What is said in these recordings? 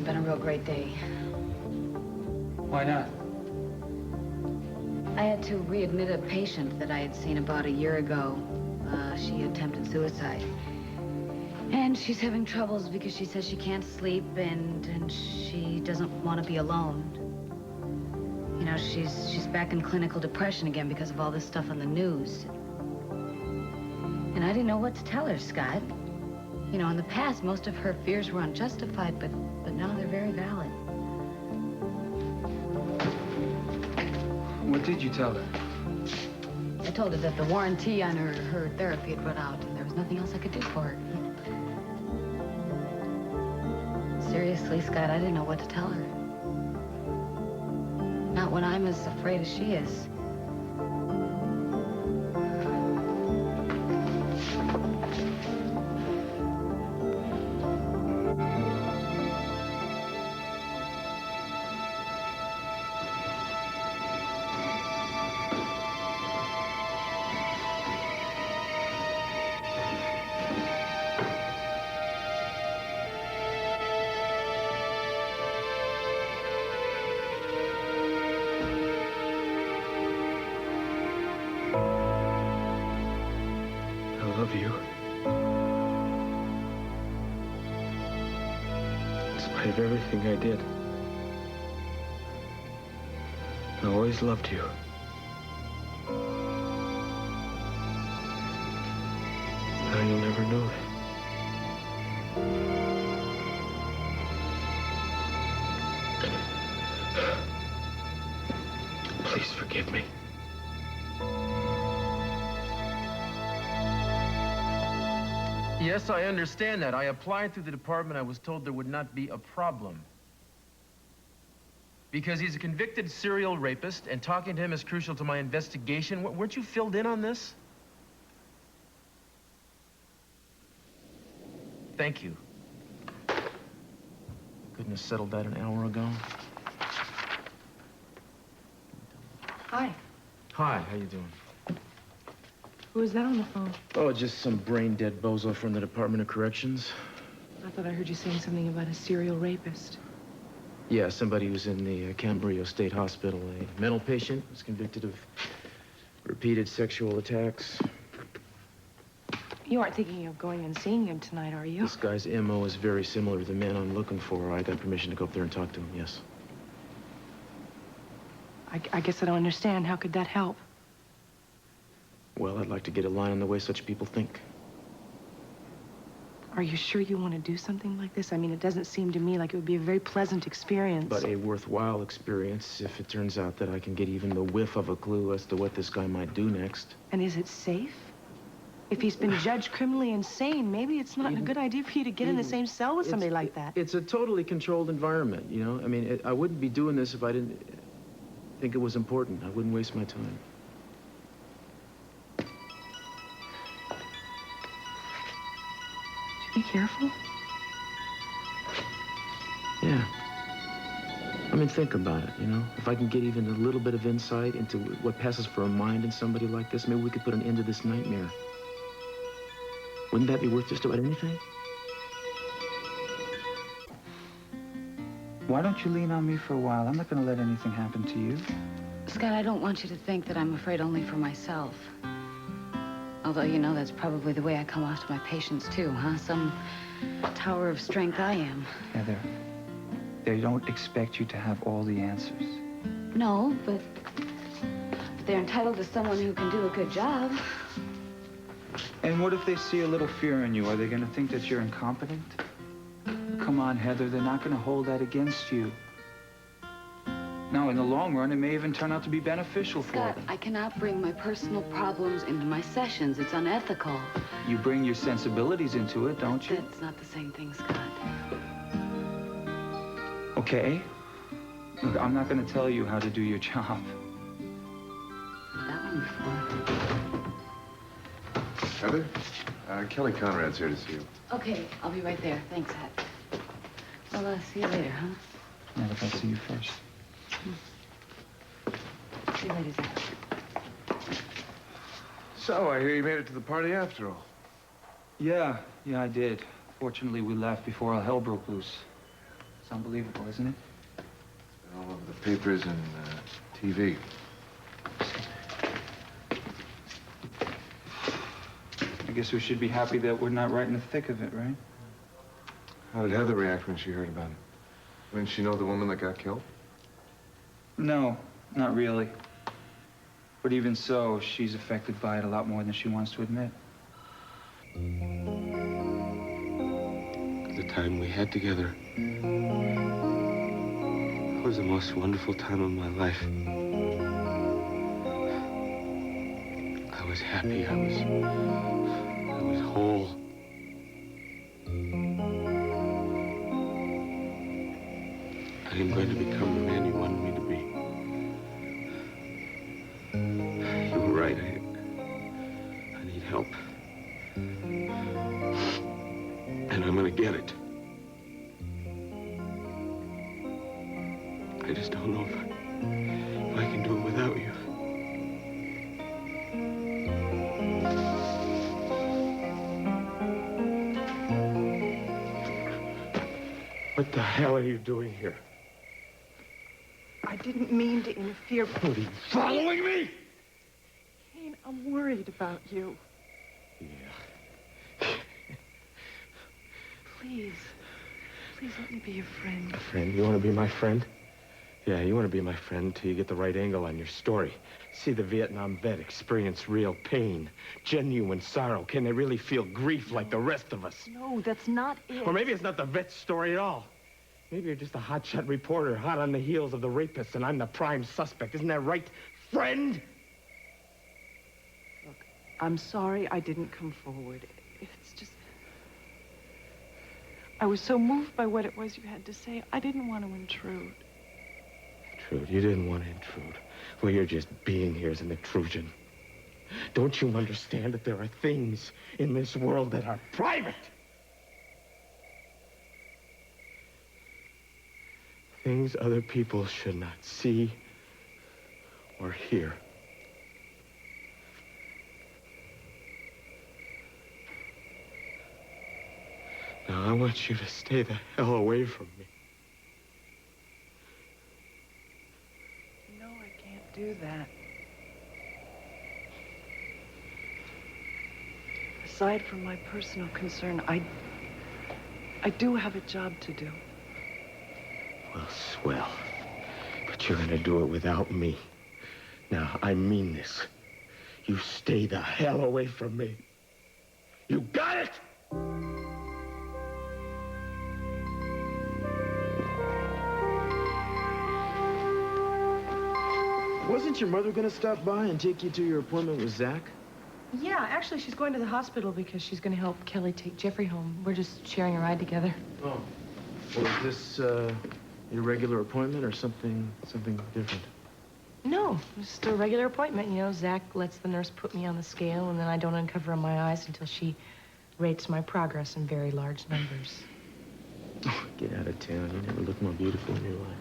been a real great day. Why not? I had to readmit a patient that I had seen about a year ago. She attempted suicide. And she's having troubles because she says she can't sleep and she doesn't want to be alone. You know, she's back in clinical depression again because of all this stuff on the news. And I didn't know what to tell her, Scott. You know, in the past, most of her fears were unjustified, but now they're very valid. What did you tell her? I told her that the warranty on her therapy had run out and there was nothing else I could do for her. Seriously, Scott, I didn't know what to tell her. Not when I'm as afraid as she is. I love you. In spite of everything I did, I always loved you. Now you'll never know that. Please forgive me. Yes, I understand that. I applied through the department. I was told there would not be a problem. Because he's a convicted serial rapist, and talking to him is crucial to my investigation. Weren't you filled in on this? Thank you. Couldn't have settled that an hour ago. Hi. Hi, how you doing? Who is that on the phone? Oh, just some brain-dead bozo from the Department of Corrections. I thought I heard you saying something about a serial rapist. Yeah, somebody who's in the Cambrio State Hospital. A mental patient was convicted of repeated sexual attacks. You aren't thinking of going and seeing him tonight, are you? This guy's M.O. is very similar to the man I'm looking for. I got permission to go up there and talk to him, yes. I guess I don't understand. How could that help? Well, I'd like to get a line on the way such people think. Are you sure you want to do something like this? I mean, it doesn't seem to me like it would be a very pleasant experience. But a worthwhile experience if it turns out that I can get even the whiff of a clue as to what this guy might do next. And is it safe? If he's been judged criminally insane, maybe it's not a good idea for you to get in the same cell with somebody like that. It's a totally controlled environment, you know? I mean, I wouldn't be doing this if I didn't think it was important. I wouldn't waste my time. Be careful. Yeah. I mean, think about it, you know? If I can get even a little bit of insight into what passes for a mind in somebody like this, maybe we could put an end to this nightmare. Wouldn't that be worth just about anything? Why don't you lean on me for a while? I'm not going to let anything happen to you. Scott, I don't want you to think that I'm afraid only for myself. Although, you know, that's probably the way I come off to my patients, too, huh? Some tower of strength I am. Heather, they don't expect you to have all the answers. No, but they're entitled to someone who can do a good job. And what if they see a little fear in you? Are they going to think that you're incompetent? Come on, Heather, they're not going to hold that against you. Now, in the long run, it may even turn out to be beneficial for them. Scott, I cannot bring my personal problems into my sessions. It's unethical. You bring your sensibilities into it, don't you? That's not the same thing, Scott. Okay. Look, I'm not going to tell you how to do your job. That one before. Heather, Kelly Conrad's here to see you. Okay, I'll be right there. Thanks, Hat. Well, see you later, huh? Not if I see you first. See you later, Zach. So, I hear you made it to the party after all. Yeah, I did. Fortunately, we left before all hell broke loose. It's unbelievable, isn't it? It's been all over the papers and TV. I guess we should be happy that we're not right in the thick of it, right? How did Heather react when she heard about it? Didn't she know the woman that got killed? No, not really. But even so, she's affected by it a lot more than she wants to admit. The time we had together was the most wonderful time of my life. I was happy. I was whole. I am going to become the man you wanted me to be. You were right. I need help. And I'm gonna get it. I just don't know if I can do it without you. What the hell are you doing here? I didn't mean to interfere. What, are you following me? Kane, I'm worried about you. Yeah. Please. Please let me be your friend. A friend? You want to be my friend? Yeah, you want to be my friend until you get the right angle on your story. See the Vietnam vet experience real pain, genuine sorrow. Can they really feel grief like the rest of us? No, that's not it. Or maybe it's not the vet's story at all. Maybe you're just a hotshot reporter, hot on the heels of the rapist, and I'm the prime suspect. Isn't that right, friend? Look, I'm sorry I didn't come forward. It's just... I was so moved by what it was you had to say, I didn't want to intrude. Intrude? You didn't want to intrude. Well, you're just being here is an intrusion. Don't you understand that there are things in this world that are private? Things other people should not see or hear. Now, I want you to stay the hell away from me. No, I can't do that. Aside from my personal concern, I do have a job to do. Well, swell. But you're gonna do it without me. Now, I mean this. You stay the hell away from me. You got it? Wasn't your mother gonna stop by and take you to your appointment with Zach? Yeah, actually, she's going to the hospital because she's going to help Kelly take Jeffrey home. We're just sharing a ride together. Oh. Well, is this, your regular appointment or something different? No, just a regular appointment. You know, Zach lets the nurse put me on the scale, and then I don't uncover my eyes until she rates my progress in very large numbers. Oh, get out of town. You never looked more beautiful in your life.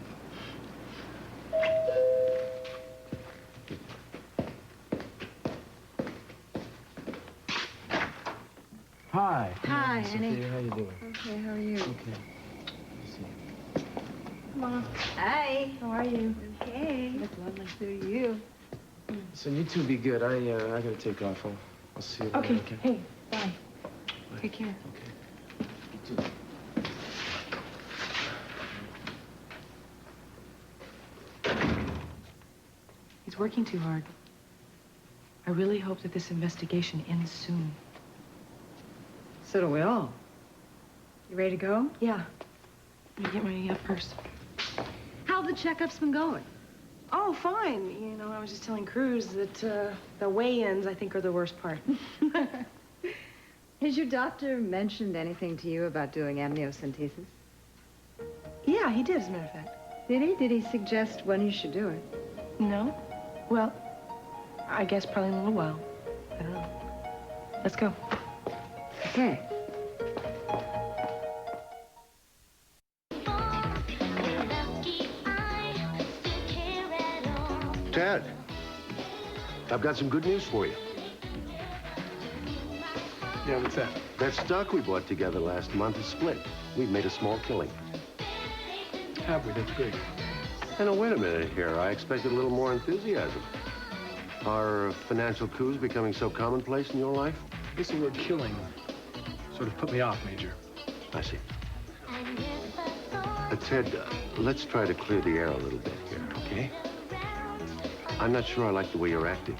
Hi. Hi, Sophia, Annie. how you doing? Okay, how are you? Okay. Come on. Hi. How are you? Okay. Look lovely. So do you. So you two be good. I gotta take off. I'll see you later, Okay. okay? Hey, bye. Bye. Take care. Okay. You too. He's working too hard. I really hope that this investigation ends soon. So do we all. You ready to go? Yeah. Let me get my purse. How have the checkups been going? Oh, fine. You know, I was just telling Cruz that the weigh-ins, I think, are the worst part. Has your doctor mentioned anything to you about doing amniocentesis? Yeah, he did, as a matter of fact. Did he? Did he suggest when you should do it? No? Well, I guess probably in a little while. I don't know. Let's go. Okay. Ted, I've got some good news for you. Yeah, what's that? That stock we bought together last month is split. We've made a small killing. have we? That's great. Hey, now, wait a minute here. I expected a little more enthusiasm. Are financial coups becoming so commonplace in your life? I guess the word killing sort of put me off, Major. I see. Ted, let's try to clear the air a little bit here, okay? I'm not sure I like the way you're acting.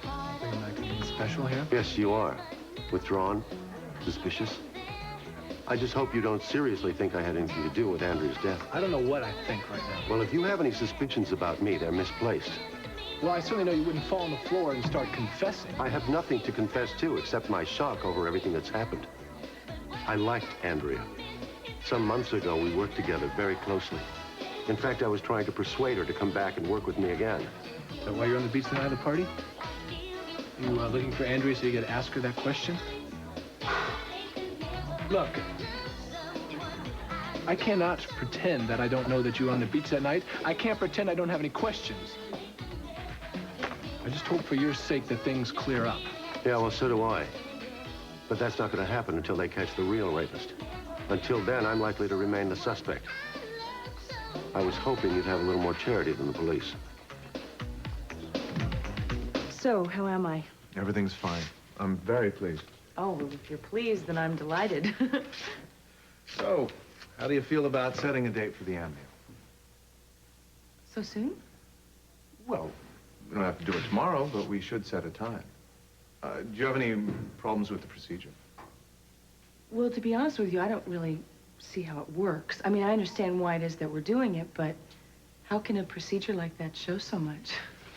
Am I being special here? Yes, you are. Withdrawn, suspicious. I just hope you don't seriously think I had anything to do with Andrea's death. I don't know what I think right now. Well, if you have any suspicions about me, they're misplaced. Well, I certainly know you wouldn't fall on the floor and start confessing. I have nothing to confess to except my shock over everything that's happened. I liked Andrea. Some months ago, we worked together very closely. In fact, I was trying to persuade her to come back and work with me again. So while you're on the beach tonight at the party? You looking for Andrea so you could ask her that question? Look, I cannot pretend that I don't know that you were on the beach that night. I can't pretend I don't have any questions. I just hope for your sake that things clear up. Yeah, well, so do I. But that's not going to happen until they catch the real rapist. Until then, I'm likely to remain the suspect. I was hoping you'd have a little more charity than the police. So, how am I? Everything's fine. I'm very pleased. Oh, well, if you're pleased, then I'm delighted. So, how do you feel about setting a date for the amnio? So soon? Well, we don't have to do it tomorrow, but we should set a time. Do you have any problems with the procedure? Well, to be honest with you, I don't really see how it works. I mean, I understand why it is that we're doing it, but how can a procedure like that show so much?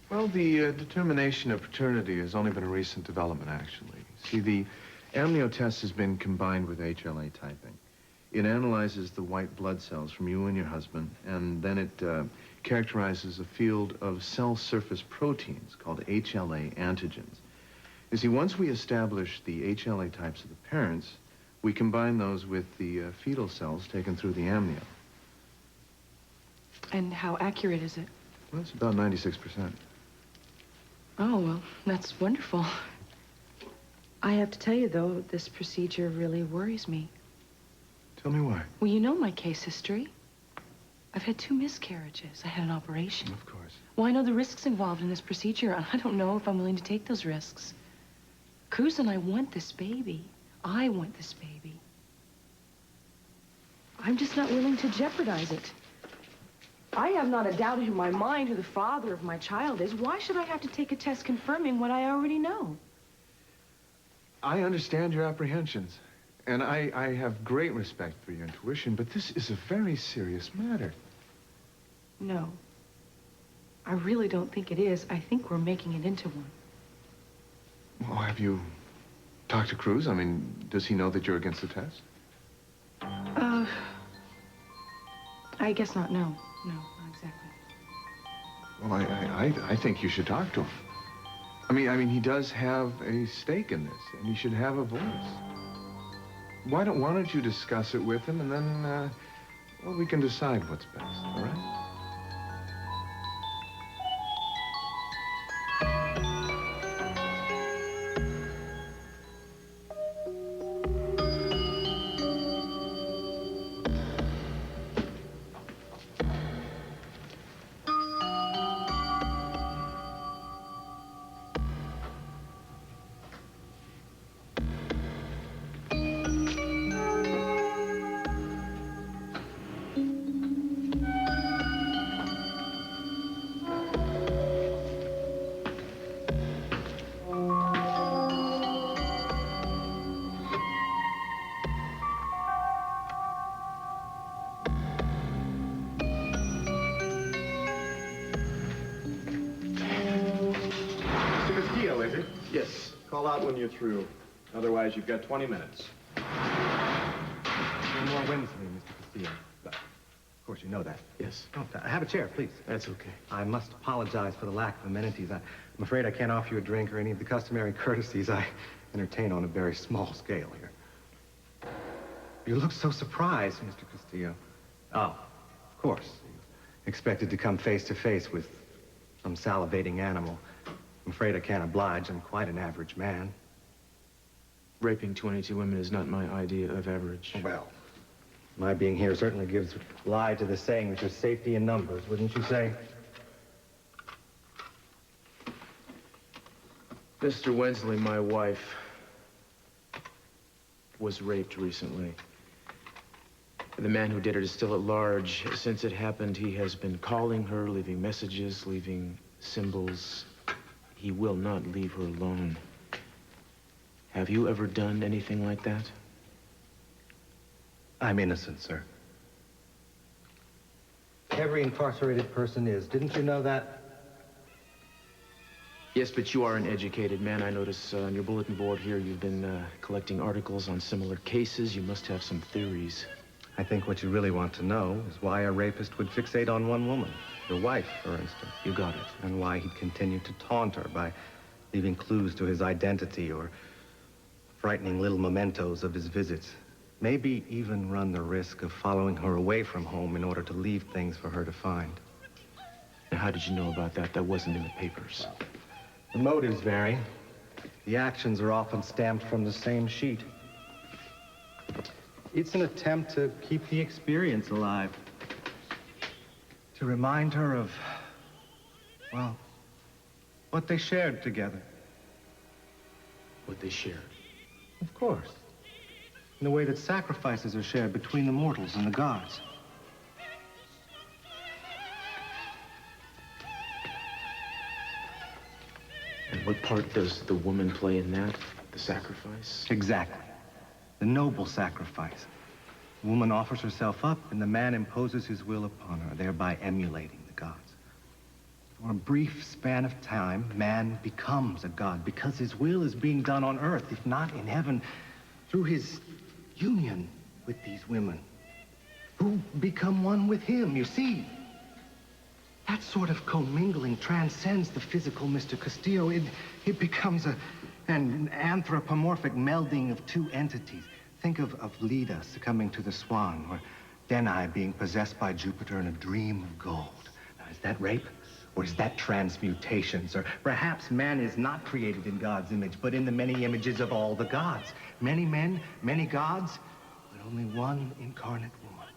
Well, the determination of paternity has only been a recent development, actually. See, the amnio test has been combined with HLA typing. It analyzes the white blood cells from you and your husband, and then it characterizes a field of cell surface proteins called HLA antigens. You see, once we establish the HLA types of the parents, we combine those with the fetal cells taken through the amnio. And how accurate is it? Well, it's about 96%. Oh, well, that's wonderful. I have to tell you, though, this procedure really worries me. Tell me why. Well, you know my case history. I've had 2 miscarriages. I had an operation. Of course. Well, I know the risks involved in this procedure, and I don't know if I'm willing to take those risks. Cruz and I want this baby. I want this baby. I'm just not willing to jeopardize it. I have not a doubt in my mind who the father of my child is. Why should I have to take a test confirming what I already know? I understand your apprehensions, and I have great respect for your intuition, but this is a very serious matter. No. I really don't think it is. I think we're making it into one. Well, have you talked to Cruz? I mean, does he know that you're against the test? I guess not. No, not exactly. Well, I think you should talk to him. I mean, he does have a stake in this, and he should have a voice. Why don't you discuss it with him, and then, well, we can decide what's best, all right? Yes. Call out when you're through. Otherwise, you've got 20 minutes. No more Wednesday, Mr. Castillo. But, of course, you know that. Yes. Oh, have a chair, please. That's okay. I must apologize for the lack of amenities. I'm afraid I can't offer you a drink or any of the customary courtesies I entertain on a very small scale here. You look so surprised, Mr. Castillo. Oh, of course. You expected to come face to face with some salivating animal. I'm afraid I can't oblige. I'm quite an average man. Raping 22 women is not my idea of average. Well, My being here certainly gives lie to the saying that there's safety in numbers, wouldn't you say? Mr. Wensley, my wife, was raped recently. The man who did it is still at large. Since it happened, he has been calling her, leaving messages, leaving symbols. He will not leave her alone. Have you ever done anything like that? I'm innocent, sir. Every incarcerated person is. Didn't you know that? Yes, but you are an educated man. I notice on your bulletin board here you've been collecting articles on similar cases. You must have some theories. I think what you really want to know is why a rapist would fixate on one woman, your wife, for instance. You got it. And why he'd continue to taunt her by leaving clues to his identity or frightening little mementos of his visits. Maybe even run the risk of following her away from home in order to leave things for her to find. Now, how did you know about that? That wasn't in the papers. The motives vary. The actions are often stamped from the same sheet. It's an attempt to keep the experience alive. To remind her of, well, what they shared together. What they shared? Of course. In the way that sacrifices are shared between the mortals and the gods. And what part does the woman play in that? The sacrifice? Exactly. The noble sacrifice. The woman offers herself up, and the man imposes his will upon her, thereby emulating the gods. For a brief span of time, man becomes a god because his will is being done on earth, if not in heaven, through his union with these women, who become one with him, you see. That sort of commingling transcends the physical, Mr. Castillo. It becomes an anthropomorphic melding of two entities. Think of Leda succumbing to the swan, or Denai being possessed by Jupiter in a dream of gold. Now, is that rape? Or is that transmutations? Or perhaps man is not created in God's image, but in the many images of all the gods. Many men, many gods, but only one incarnate woman.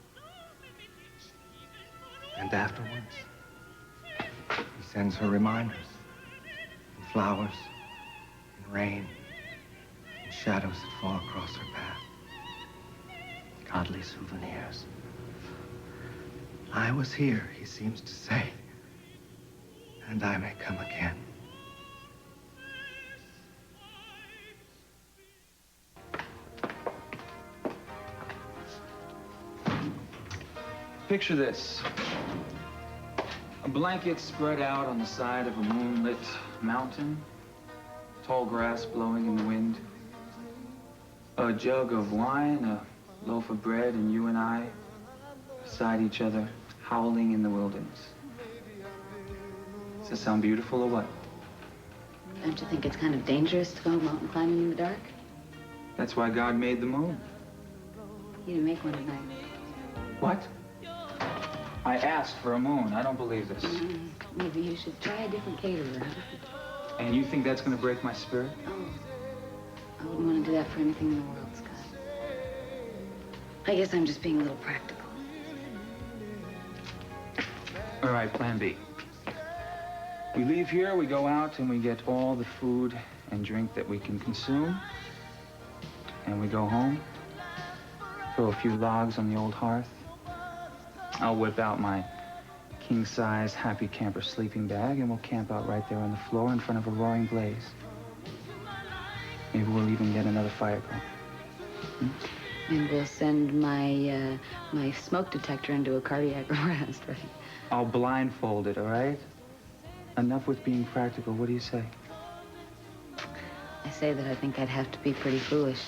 And afterwards, he sends her reminders, in flowers, in rain, in shadows that fall across her path. Godly souvenirs. I was here, he seems to say, and I may come again. Picture this. A blanket spread out on the side of a moonlit mountain. Tall grass blowing in the wind. A jug of wine, a loaf of bread, and you and I beside each other, howling in the wilderness. Does that sound beautiful or what? Don't you think it's kind of dangerous to go mountain climbing in the dark? That's why God made the moon. You didn't make one tonight. What? I asked for a moon. I don't believe this. Maybe you should try a different caterer. And you think that's going to break my spirit? Oh, I wouldn't want to do that for anything in the world, Scott. I guess I'm just being a little practical. All right, plan B. We leave here, we go out, and we get all the food and drink that we can consume. And we go home, throw a few logs on the old hearth. I'll whip out my king-size happy camper sleeping bag, and we'll camp out right there on the floor in front of a roaring blaze. Maybe we'll even get another fire going. And we'll send my my smoke detector into a cardiac arrest, right? I'll blindfold it, all right? Enough with being practical. What do you say? I say that I think I'd have to be pretty foolish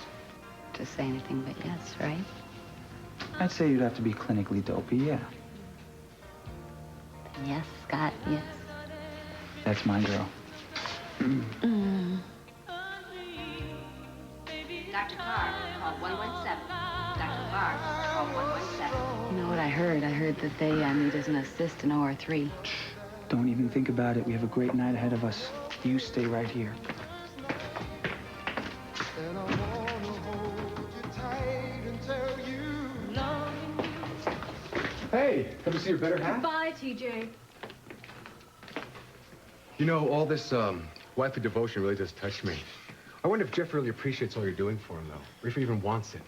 to say anything but yes, right? I'd say you'd have to be clinically dopey, yeah. Yes, Scott, yes. That's my girl. Dr. Carr, call 117. Dr. Carr, call 117. You know what I heard? I heard that they need as an assist in OR3. Don't even think about it. We have a great night ahead of us. You stay right here. And I wanna hold you tight and tell you love Hey, come to see your better half? Bye, TJ. You know, all this wifely devotion really does touch me. I wonder if Jeff really appreciates all you're doing for him, though, or if he even wants it.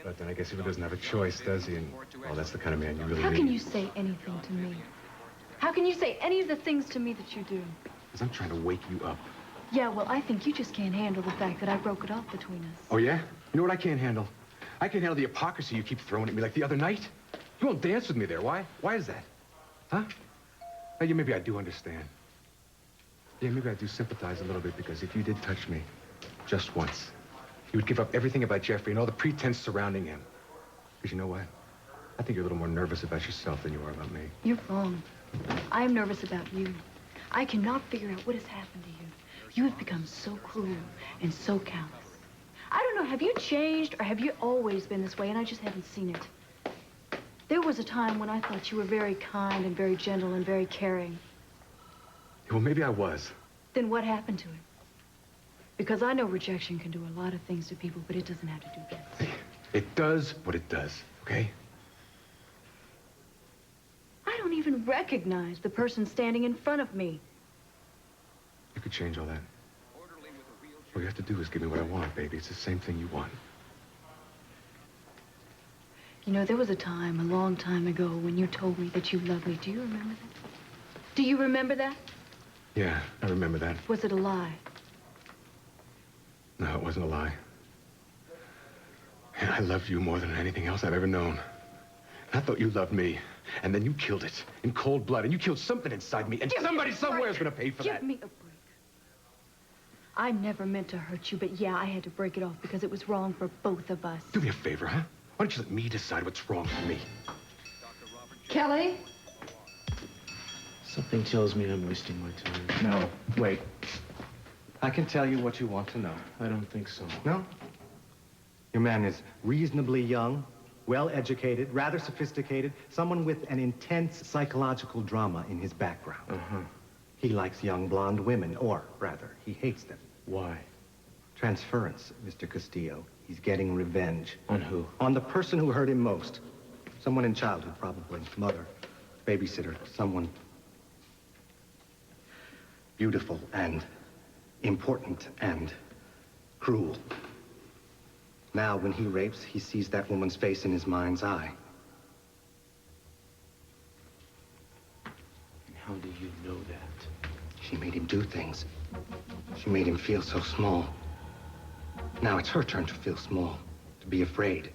But then I guess he doesn't have a choice, does he? And, well, that's the kind of man you really How need. can you say anything to me? How can you say any of the things to me that you do? Because I'm trying to wake you up. Yeah, well, I think you just can't handle the fact that I broke it off between us. Oh, yeah? You know what I can't handle? I can't handle the hypocrisy you keep throwing at me, like the other night. You won't dance with me there. Why? Why is that? Huh? Now, yeah, maybe I do understand. Yeah, maybe I do sympathize a little bit, because if you did touch me just once, you would give up everything about Jeffrey and all the pretense surrounding him. Because you know what? I think you're a little more nervous about yourself than you are about me. You're wrong. I am nervous about you. I cannot figure out what has happened to you. You have become so cruel and so callous. I don't know, have you changed or have you always been this way and I just haven't seen it? There was a time when I thought you were very kind and very gentle and very caring. Well, maybe I was. Then what happened to it? Because I know rejection can do a lot of things to people, but it doesn't have to do this. Hey, it does what it does, okay? I don't even recognize the person standing in front of me. You could change all that. All you have to do is give me what I want, baby. It's the same thing you want. You know, there was a time, a long time ago, when you told me that you loved me. Do you remember that? Do you remember that? Yeah, I remember that. Was it a lie? No, it wasn't a lie. And I loved you more than anything else I've ever known. I thought you loved me, and then you killed it in cold blood, and you killed something inside me, and somebody somewhere is going to pay for that. Give me a break. I never meant to hurt you, but yeah, I had to break it off because it was wrong for both of us. Do me a favor, huh? Why don't you let me decide what's wrong for me? Kelly? Something tells me I'm wasting my time. No, wait. I can tell you what you want to know. I don't think so. No? Your man is reasonably young, well-educated, rather sophisticated, someone with an intense psychological drama in his background. Uh-huh. He likes young blonde women, or rather, he hates them. Why? Transference, Mr. Castillo. He's getting revenge. On who? On the person who hurt him most. Someone in childhood, probably. Mother, babysitter, someone beautiful and important and cruel. Now, when he rapes, he sees that woman's face in his mind's eye. And how do you know that? She made him do things. She made him feel so small. Now it's her turn to feel small, to be afraid.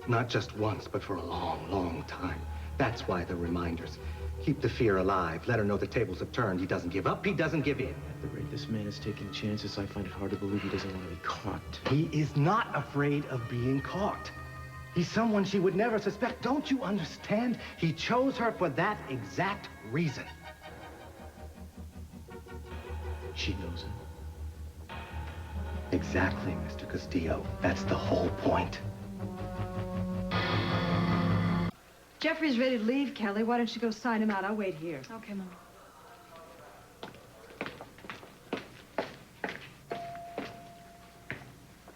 Not just once, but for a long, long time. That's why the reminders. Keep the fear alive. Let her know the tables have turned. He doesn't give up. He doesn't give in. At the rate this man is taking chances, I find it hard to believe he doesn't want to be caught. He is not afraid of being caught. He's someone she would never suspect. Don't you understand? He chose her for that exact reason. She knows him. Exactly, Mr. Castillo. That's the whole point. Jeffrey's ready to leave, Kelly. Why don't you go sign him out? I'll wait here. Okay, Mom.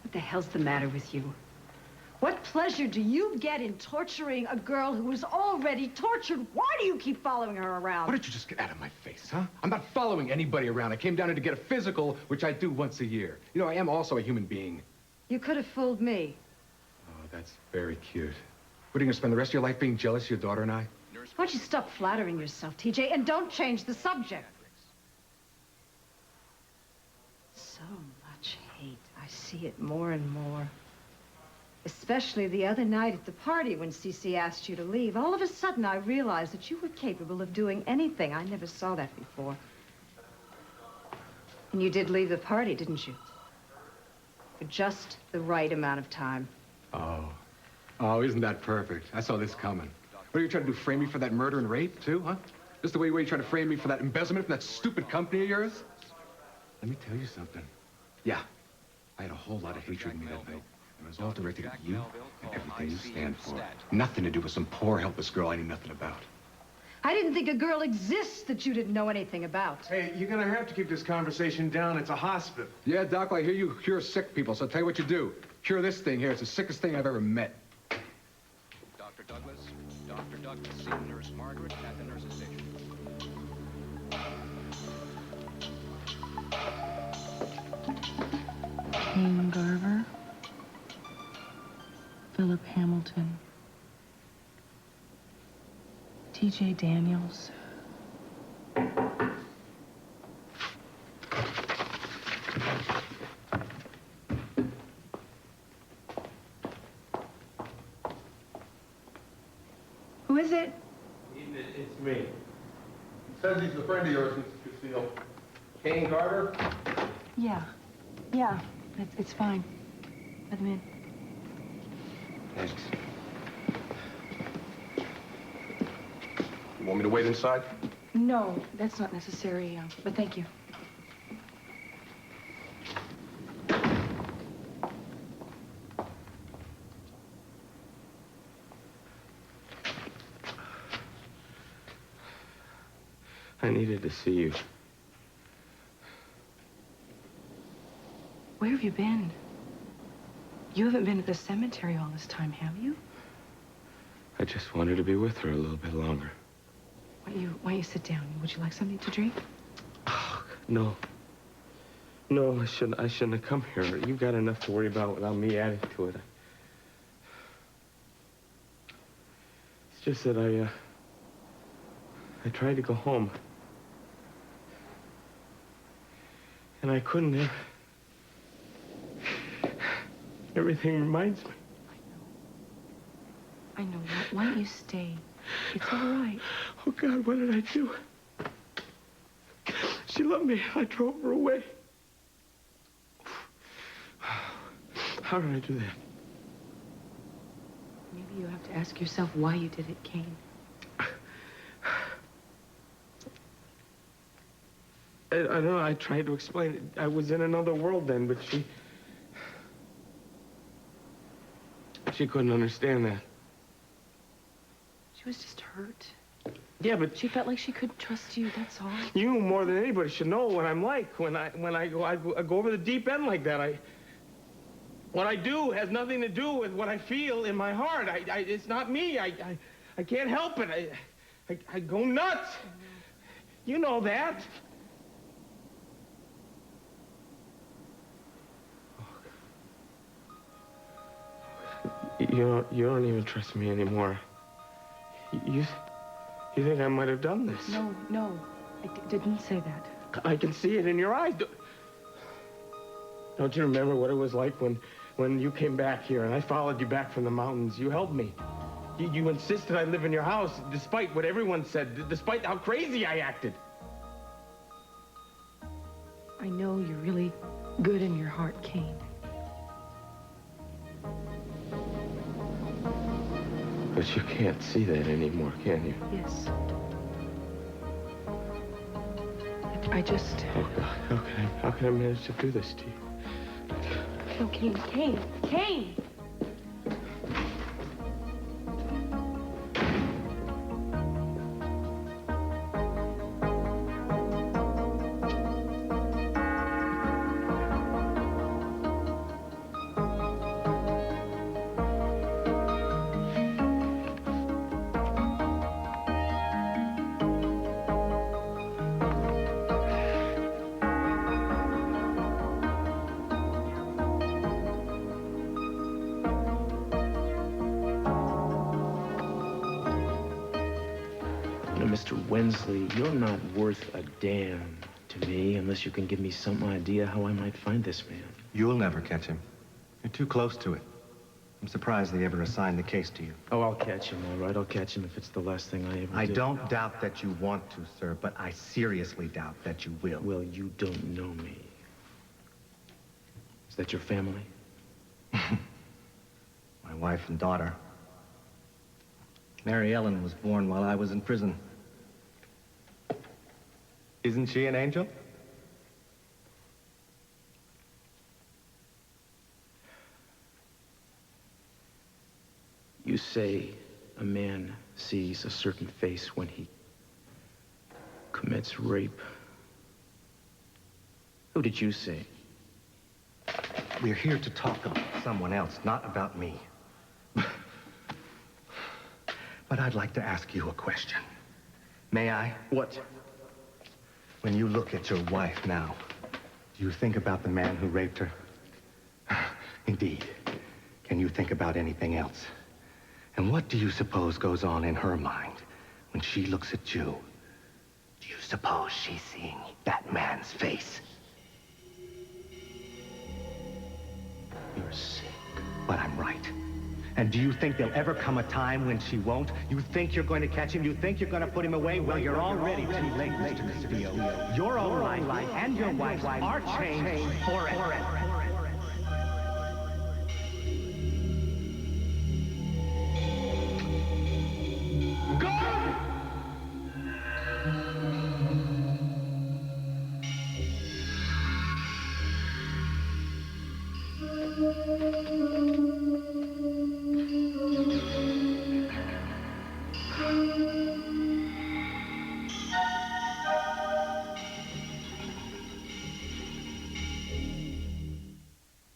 What the hell's the matter with you? What pleasure do you get in torturing a girl who is already tortured? Why do you keep following her around? Why don't you just get out of my face, huh? I'm not following anybody around. I came down here to get a physical, which I do once a year. You know, I am also a human being. You could have fooled me. Oh, that's very cute. What, are you going to spend the rest of your life being jealous of your daughter and I? Why don't you stop flattering yourself, TJ, and don't change the subject. So much hate. I see it more and more. Especially the other night at the party when Cece asked you to leave. All of a sudden, I realized that you were capable of doing anything. I never saw that before. And you did leave the party, didn't you? For just the right amount of time. Oh. Oh, isn't that perfect? I saw this coming. What are you trying to do, frame me for that murder and rape, too, huh? Just the way you trying to frame me for that embezzlement from that stupid company of yours? Let me tell you something. Yeah, I had a whole lot of hatred in me that night. And it was all directed at you and everything you stand for. Nothing to do with some poor, helpless girl I knew nothing about. I didn't think a girl exists that you didn't know anything about. Hey, you're gonna have to keep this conversation down. It's a hospital. Yeah, Doc, I hear you cure sick people, so I'll tell you what you do. Cure this thing here. It's the sickest thing I've ever met. Dr. Douglas, Dr. Douglas. conduct to see Nurse Margaret at the nurse's station. Kane Garver, Philip Hamilton, T.J. Daniels. Who is it? It's me. He says he's a friend of yours, Mr. Castillo. Kane Garver? Yeah, it's fine. Let him in. Thanks. You want me to wait inside? No, that's not necessary, but thank you. I needed to see you. Where have you been? You haven't been at the cemetery all this time, have you? I just wanted to be with her a little bit longer. Why don't you sit down? Would you like something to drink? Oh, no. No, I shouldn't have come here. You've got enough to worry about without me adding to it. It's just that I tried to go home. And I couldn't. Everything reminds me. I know. Why don't you stay? It's all right. Oh, God, what did I do? She loved me. I drove her away. How did I do that? Maybe you have to ask yourself why you did it, Kane. I don't know. I tried to explain it. I was in another world then, but she couldn't understand that. She was just hurt. Yeah, but she felt like she couldn't trust you, that's all. You more than anybody should know what I'm like when I go over the deep end like that. What I do has nothing to do with what I feel in my heart. It's not me. I can't help it. I go nuts. You know that. You don't even trust me anymore. You think I might have done this? No, I didn't say that. I can see it in your eyes. Don't you remember what it was like when you came back here and I followed you back from the mountains? You helped me. You insisted I live in your house, despite what everyone said, despite how crazy I acted. I know you're really good in your heart, Kane. But you can't see that anymore, can you? Yes. I just... Oh, God, how can I manage to do this to you? No, Kane! Mr. Wensley, you're not worth a damn to me unless you can give me some idea how I might find this man. You'll never catch him. You're too close to it. I'm surprised they ever assigned the case to you. Oh, I'll catch him, all right. I'll catch him if it's the last thing I ever do. I don't doubt that you want to, sir, but I seriously doubt that you will. Well, you don't know me. Is that your family? My wife and daughter. Mary Ellen was born while I was in prison. Isn't she an angel? You say a man sees a certain face when he commits rape. Who did you say? We're here to talk about someone else, not about me. But I'd like to ask you a question. May I? What? When you look at your wife now, do you think about the man who raped her? Indeed. Can you think about anything else? And what do you suppose goes on in her mind when she looks at you? Do you suppose she's seeing that man's face? You're sick. But I'm right. And do you think there'll ever come a time when she won't? You think you're going to catch him? You think you're going to put him away? Well, you're already too late, Mr. Castillo. Your own life and your wife's are changed forever.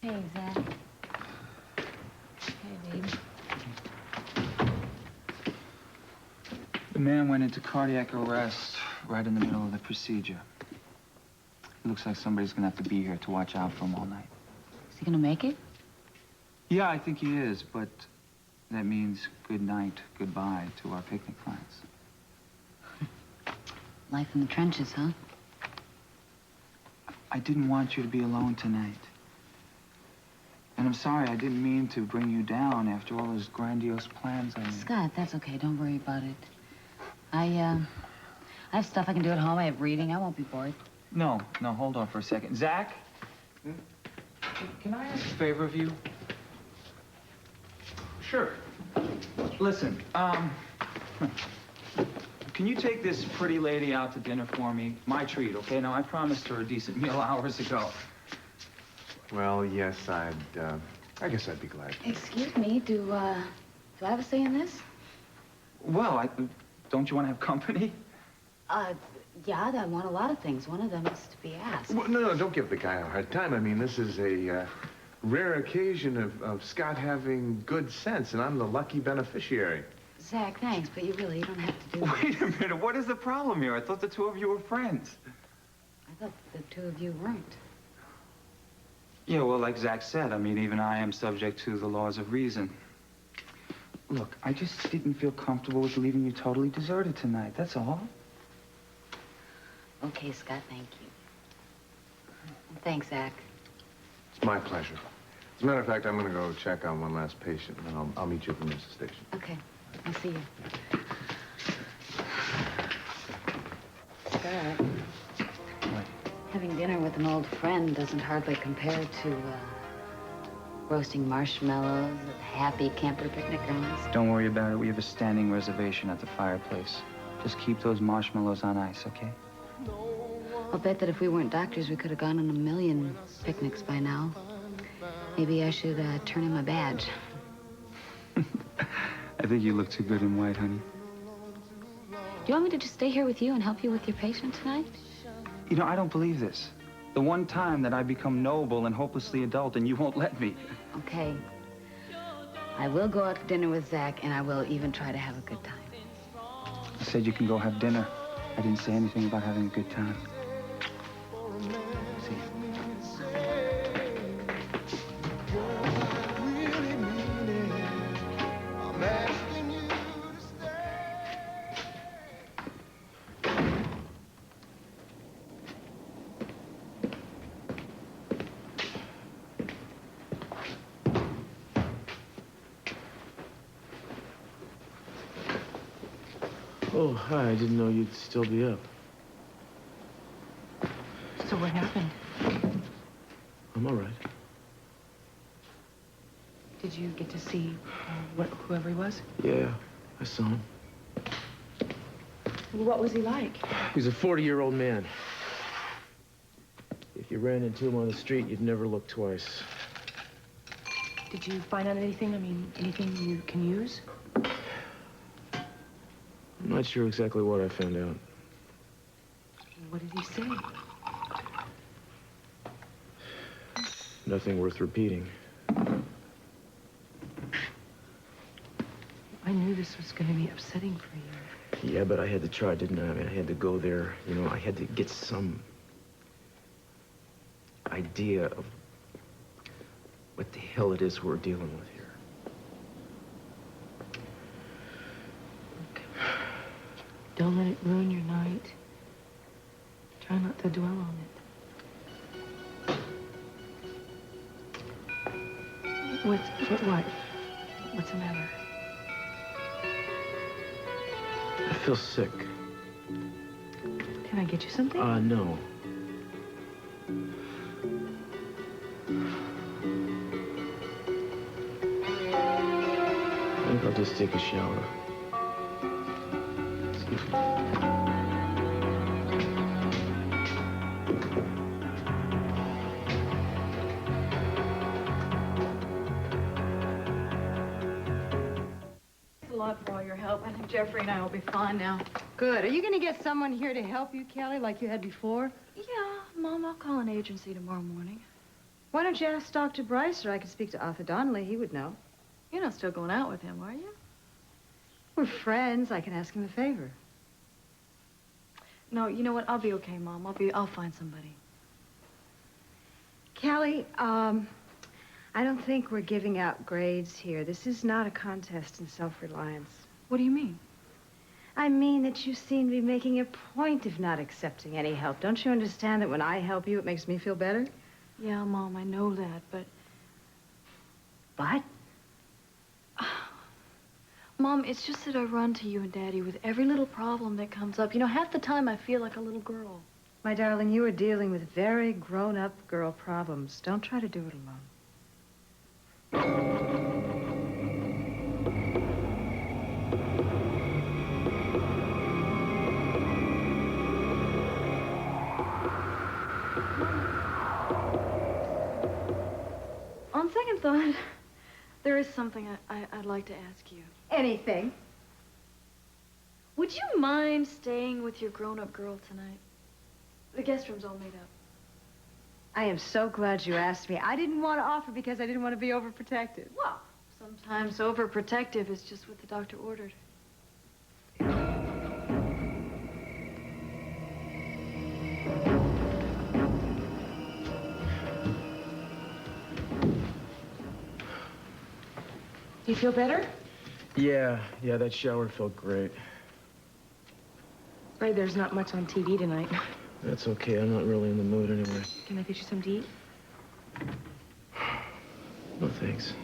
Hey, Zach. Hey, babe. The man went into cardiac arrest right in the middle of the procedure. It looks like somebody's gonna have to be here to watch out for him all night. Is he gonna make it? Yeah, I think he is, but that means good night, goodbye to our picnic plans. Life in the trenches, huh? I didn't want you to be alone tonight. And I'm sorry, I didn't mean to bring you down after all those grandiose plans I made. Scott, that's okay. Don't worry about it. I have stuff I can do at home. I have reading. I won't be bored. No, hold on for a second. Zach? Can I ask a favor of you? Sure. Listen, can you take this pretty lady out to dinner for me? My treat, okay? Now, I promised her a decent meal hours ago. Well, yes, I guess I'd be glad. Excuse me, do I have a say in this? Well, don't you want to have company? Yeah, I want a lot of things. One of them is to be asked. Well, no, don't give the guy a hard time. I mean, this is a rare occasion of Scott having good sense, and I'm the lucky beneficiary. Zach, thanks, but you don't have to do Wait a minute, what is the problem here? I thought the two of you were friends. I thought the two of you weren't. Yeah, well, like Zach said, I mean, even I am subject to the laws of reason. Look, I just didn't feel comfortable with leaving you totally deserted tonight, that's all. Okay, Scott, thank you. Thanks, Zach. It's my pleasure. As a matter of fact, I'm going to go check on one last patient, and then I'll meet you at the nurse's station. Okay, I'll see you. Scott. What? Having dinner with an old friend doesn't hardly compare to, roasting marshmallows at happy camper picnic grounds. Don't worry about it. We have a standing reservation at the fireplace. Just keep those marshmallows on ice, okay? I'll bet that if we weren't doctors, we could have gone on 1,000,000 picnics by now. Maybe I should, turn in my badge. I think you look too good in white, honey. Do you want me to just stay here with you and help you with your patient tonight? You know, I don't believe this. The one time that I become noble and hopelessly adult and you won't let me. Okay. I will go out to dinner with Zach, and I will even try to have a good time. I said you can go have dinner. I didn't say anything about having a good time. See you. Oh, hi. I didn't know you'd still be up. So what happened? I'm all right. Did you get to see whoever he was? Yeah, I saw him. What was he like? He's a 40-year-old man. If you ran into him on the street, you'd never look twice. Did you find out anything? I mean, anything you can use? I'm not sure exactly what I found out. What did he say? Nothing worth repeating. I knew this was going to be upsetting for you. Yeah, but I had to try, didn't I? I mean, I had to go there. You know, I had to get some idea of what the hell it is we're dealing with here. Okay. Don't let it ruin your night. Try not to dwell on it. What? What's the matter? I feel sick. Can I get you something? No. I think I'll just take a shower. Excuse me. Thanks a lot for all your help. I think Jeffrey and I will be fine now. Good. Are you going to get someone here to help you, Kelly, like you had before? Yeah, Mom, I'll call an agency tomorrow morning. Why don't you ask Dr. Bryce, or I could speak to Arthur Donnelly. He would know. You're not still going out with him, are you? We're friends. I can ask him a favor. No, you know what? I'll be okay, Mom. I'll find somebody. Kelly, I don't think we're giving out grades here. This is not a contest in self-reliance. What do you mean? I mean that you seem to be making a point of not accepting any help. Don't you understand that when I help you, it makes me feel better? Yeah, Mom, I know that, but... But? Mom, it's just that I run to you and Daddy with every little problem that comes up. You know, half the time I feel like a little girl. My darling, you are dealing with very grown-up girl problems. Don't try to do it alone. On second thought, there is something I'd like to ask you. Anything. Would you mind staying with your grown-up girl tonight? The guest room's all made up. I am so glad you asked me. I didn't want to offer because I didn't want to be overprotective. Well, sometimes overprotective is just what the doctor ordered. Do you feel better? Yeah, that shower felt great. Right, there's not much on TV tonight. That's okay, I'm not really in the mood anyway. Can I get you some to eat? No, thanks.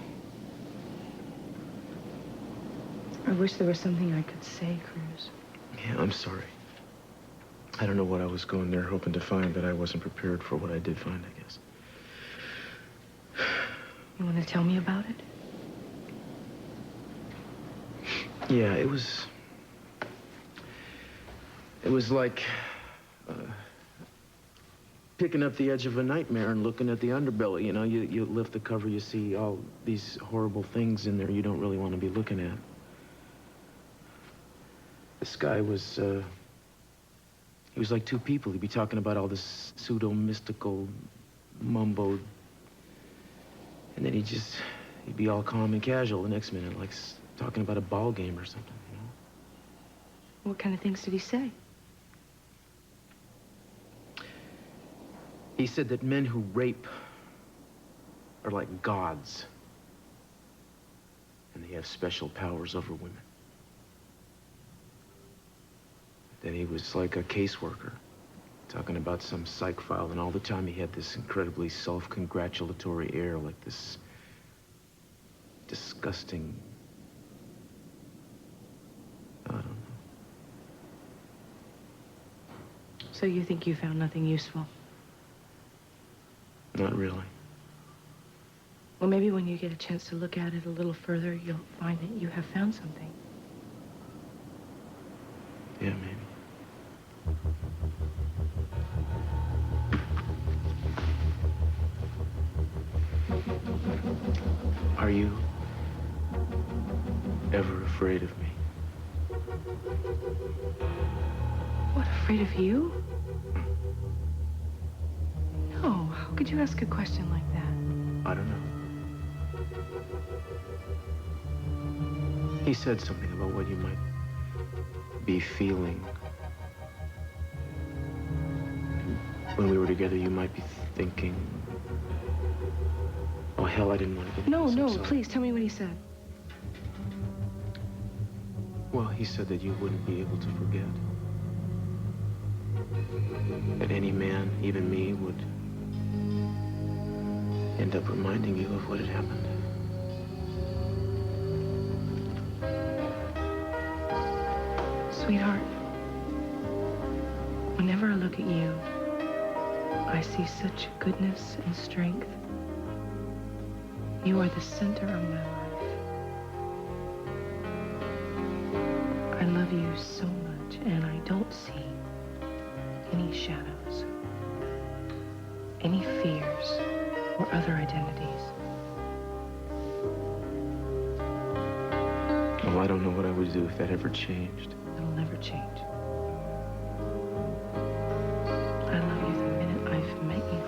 I wish there was something I could say, Cruz. Yeah, I'm sorry. I don't know what I was going there hoping to find, but I wasn't prepared for what I did find, I guess. You want to tell me about it? Yeah, it was like picking up the edge of a nightmare and looking at the underbelly. You know, you lift the cover, you see all these horrible things in there you don't really want to be looking at. This guy was, he was like two people. He'd be talking about all this pseudo-mystical mumbo, and then he'd be all calm and casual the next minute, like talking about a ball game or something, you know? What kind of things did he say? He said that men who rape are like gods, and they have special powers over women. Then he was like a caseworker, talking about some psych file, and all the time he had this incredibly self-congratulatory air, like this disgusting... I don't know. So you think you found nothing useful? Not really. Well, maybe when you get a chance to look at it a little further, you'll find that you have found something. Yeah, maybe. Are you ever afraid of me? What, afraid of you? No, how could you ask a question like that? I don't know. He said something about what you might be feeling. When we were together, you might be thinking, oh, hell, I didn't want to get into this. No, I'm sorry. please, tell me what he said. Well, he said that you wouldn't be able to forget. That any man, even me, would end up reminding you of what had happened. Sweetheart, whenever I look at you, I see such goodness and strength. You are the center of my life. I love you so much, and I don't see any shadows, any fears, or other identities. Oh, I don't know what I would do if that ever changed. It'll never change. I love you the minute I've met you.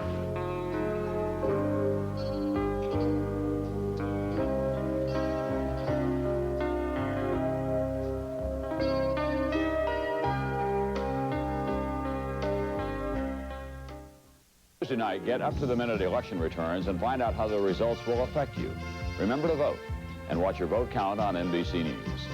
Tuesday night, get up-to-the-minute election returns and find out how the results will affect you. Remember to vote, and watch your vote count on NBC News.